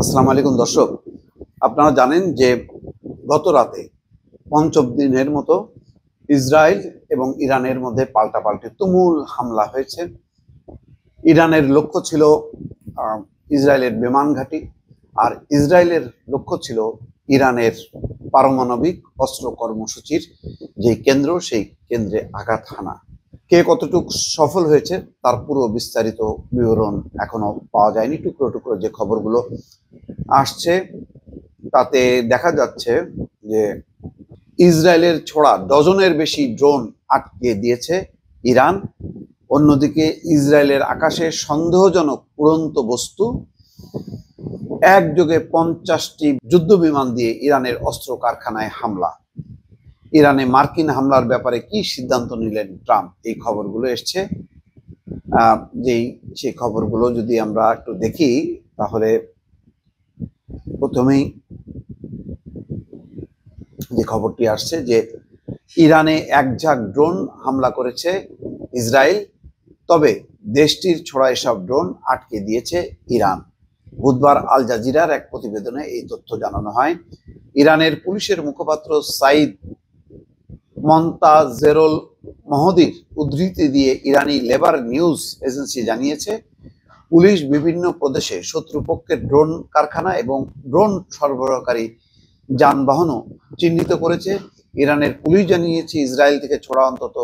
আসসালামু আলাইকুম দর্শক, আপনারা জানেন যে গত রাতে পঞ্চম দিনের মতো ইসরায়েল এবং ইরানের মধ্যে পাল্টাপাল্টি তুমুল হামলা হয়েছে। ইরানের লক্ষ্য ছিল ইসরায়েলের বিমান ঘাঁটি, আর ইসরায়েলের লক্ষ্য ছিল ইরানের পারমাণবিক অস্ত্র কর্মসূচির যে কেন্দ্র, সেই কেন্দ্রে আঘাত হানা। কে কতটুকু সফল হয়েছে তার পুরো বিস্তারিত বিবরণ এখনো পাওয়া যায়নি। টুকরো টুকরো যে খবরগুলো আসছে তাতে দেখা যাচ্ছে যে ইসরায়েলের ছোড়া ডজনের বেশি ড্রোন আটকে দিয়েছে ইরান। অন্যদিকে ইসরায়েলের আকাশে সন্দেহজনক উড়ন্ত বস্তু, একযোগে 50টি যুদ্ধ বিমান দিয়ে ইরানের অস্ত্র কারখানায় হামলা। ইরানে মার্কিন হামলার ব্যাপারে কি সিদ্ধান্ত নিলেন ট্রাম্প, এই খবরগুলো এসছে। সেই খবরগুলো যদি আমরা একটু দেখি, তাহলে প্রথমেই যে খবরটি আসছে যে ইরানে একঝাঁক ড্রোন হামলা করেছে ইসরায়েল, তবে দেশটির ছোড়া এসব ড্রোন আটকে দিয়েছে ইরান। বুধবার আল জাজিরার এক প্রতিবেদনে এই তথ্য জানানো হয়। ইরানের পুলিশের মুখপাত্র সাইদ মন্তাজেরুল মহদির উদ্ধৃতি দিয়ে ইরানি লেবার নিউজ এজেন্সি জানিয়েছে, পুলিশ বিভিন্ন প্রদেশে শত্রুপক্ষের ড্রোন কারখানা এবং ড্রোন সরবরাহকারী যানবাহনও চিহ্নিত করেছে। ইরানের পুলিশ জানিয়েছে ইসরায়েল থেকে ছোড়া অন্তত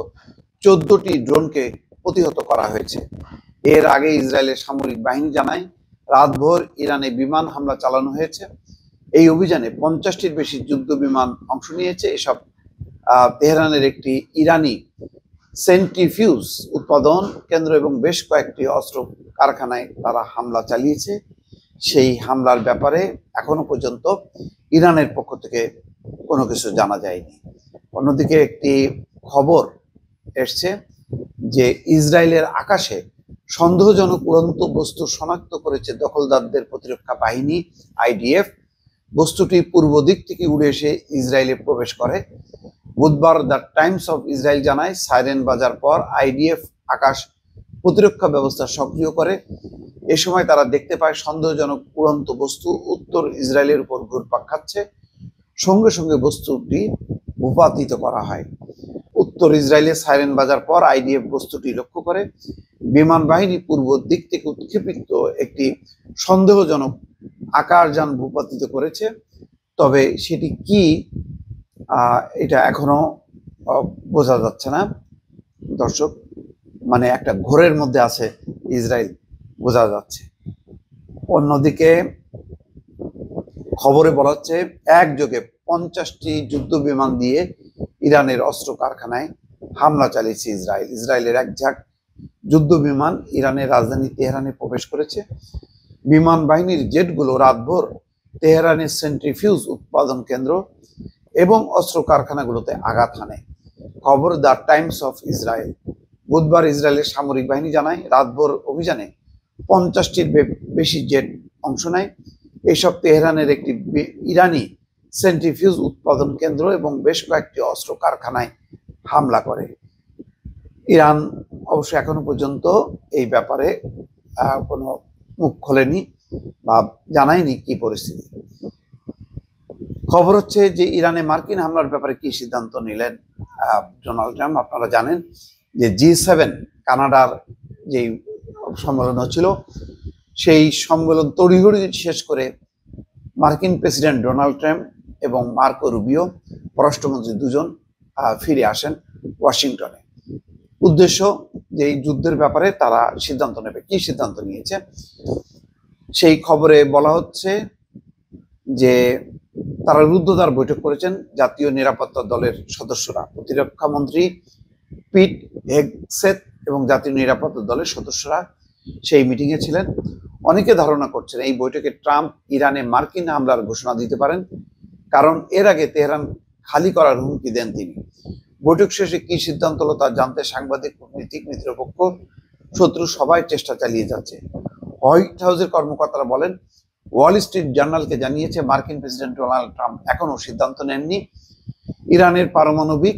14টি ড্রোনকে প্রতিহত করা হয়েছে। এর আগে ইসরায়েলের সামরিক বাহিনী জানায়, রাতভর ইরানে বিমান হামলা চালানো হয়েছে। এই অভিযানে 50টির বেশি যুদ্ধ বিমান অংশ নিয়েছে। এসব তেহরানের একটি ইরানি সেন্ট্রিফিউজ উৎপাদন কেন্দ্র এবং বেশ কয়েকটি অস্ত্র কারখানায় তারা হামলা চালিয়েছে। সেই হামলার ব্যাপারে এখনো পর্যন্ত ইরানের পক্ষ থেকে কোনো কিছু জানা যায়নি। অন্যদিকে একটি খবর এসছে যে ইসরায়েলের আকাশে সন্দেহজনক উড়ন্ত বস্তু শনাক্ত করেছে দখলদারদের প্রতিরক্ষা বাহিনী আইডিএফ। বস্তুটি পূর্ব দিক থেকে উড়ে এসে ইসরায়েলে প্রবেশ করে। বুধবার দ্য টাইমস অফ ইসরায়েল জানায়, সাইরেন বাজার পর আইডিএফ আকাশ প্রতিরক্ষা ব্যবস্থা সক্রিয় করে। এ সময় তারা দেখতে পায় সন্দেহজনক উড়ন্ত বস্তু উত্তর ইসরায়েলের উপর ঘুরপাক খাচ্ছে। সঙ্গে সঙ্গে বস্তুটি ভূপাতিত করা হয়। উত্তর ইসরায়েলে সাইরেন বাজার পর আইডিএফ বস্তুটি লক্ষ্য করে। বিমান বাহিনী পূর্ব দিক থেকে উৎক্ষেপিত একটি সন্দেহজনক আকারযান ভূপাতিত করেছে, তবে সেটি কি এটা এখনো বোঝা যাচ্ছে না দর্শক। মানে একটা ঘোরের মধ্যে আছে ইসরায়েল, বোঝা যাচ্ছে। অন্যদিকে খবরে বলা হচ্ছে, একযোগে 50টি যুদ্ধ বিমান দিয়ে ইরানের অস্ত্র কারখানায় হামলা চালিয়েছে ইসরায়েল। ইসরায়েলের একঝাঁক যুদ্ধ বিমান ইরানের রাজধানী তেহরানে প্রবেশ করেছে। বিমান বাহিনীর জেটগুলো রাতভর তেহরানের সেন্ট্রিফিউজ উৎপাদন কেন্দ্র এবং অস্ত্র কারখানাগুলোতে আঘাত হানে। খবর দ্য টাইমস অফ ইসরায়েল। বুধবার ইসরায়েলের সামরিক বাহিনী জানায়, রাতভর অভিযানে 50টির বেশি জেট অংশ নেয়। এসব তেহরানের একটি ইরানি সেন্ট্রিফিউজ উৎপাদন কেন্দ্র এবং বেশ কয়েকটি অস্ত্র কারখানায় হামলা করে। ইরান অবশ্য এখনো পর্যন্ত এই ব্যাপারে কোনো মুখ খোলেনি বা জানায়নি কি পরিস্থিতি। খবর হচ্ছে যে ইরানে মার্কিন হামলার ব্যাপারে কি সিদ্ধান্ত নিলেন ডোনাল্ড ট্রাম্প। আপনারা জানেন যে G7 কানাডার যে সম্মেলন হচ্ছিল, সেই সম্মেলন তড়িঘড়ি শেষ করে মার্কিন প্রেসিডেন্ট ডোনাল্ড ট্রাম্প এবং মার্কো রুবিও পররাষ্ট্রমন্ত্রী দুজন ফিরে আসেন ওয়াশিংটনে। উদ্দেশ্য যে এই যুদ্ধের ব্যাপারে তারা সিদ্ধান্ত নেবে। কি সিদ্ধান্ত নিয়েছে সেই খবরে বলা হচ্ছে যে তারা রুদ্ধদ্বার বৈঠক করেছেন জাতীয় নিরাপত্তা দলের সদস্যরা। প্রতিরক্ষা মন্ত্রী পিট হেগসেথ এবং জাতীয় নিরাপত্তা দলের সদস্যরা সেই মিটিংয়ে ছিলেন। অনেকে ধারণা করছেন এই বৈঠকে ট্রাম্প ইরানে মার্কিন হামলার ঘোষণা দিতে পারেন, কারণ এর আগে তেহরান খালি করার হুমকি দেন তিনি। বৈঠক শেষে কি সিদ্ধান্ত হলো তা জানতে সাংবাদিক, কূটনীতিক, মিত্রপক্ষ, শত্রু সবাই চেষ্টা চালিয়ে যাচ্ছে। হোয়াইট হাউসের কর্মকর্তারা বলেন, ওয়াল স্ট্রিট জার্নালকে জানিয়েছে মার্কিন প্রেসিডেন্ট ডোনাল্ড ট্রাম্প এখনো সিদ্ধান্ত নেননি ইরানের পারমাণবিক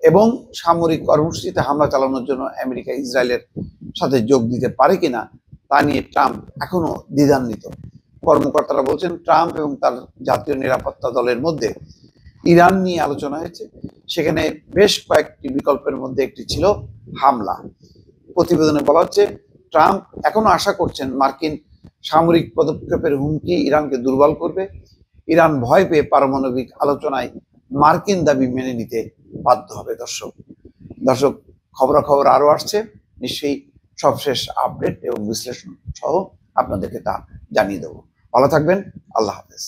এবং সামরিক কর্মসূচিতে হামলা চালানোর জন্য আমেরিকা ইসরায়েলের সাথে যোগ দিতে পারে কিনা তা নিয়ে ট্রাম্প এখনো দ্বিধান্বিত। কর্মকর্তারা বলছেন ট্রাম্প এবং তার জাতীয় নিরাপত্তা দলের মধ্যে ইরান নিয়ে আলোচনা হয়েছে। সেখানে বেশ কয়েকটি বিকল্পের মধ্যে একটি ছিল হামলা। প্রতিবেদনে বলা হচ্ছে ট্রাম্প এখনো আশা করছেন মার্কিন সামরিক পদক্ষেপের হুমকি ইরানকে দুর্বল করবে। ইরান ভয় পেয়ে পারমাণবিক আলোচনায় মার্কিন দাবি মেনে নিতে বাধ্য হবে। দর্শক খবরাখবর আরো আসছে, নিশ্চয়ই সবশেষ আপডেট এবং বিশ্লেষণ সহ আপনাদেরকে তা জানিয়ে দেবো। ভালো থাকবেন। আল্লাহ হাফেজ।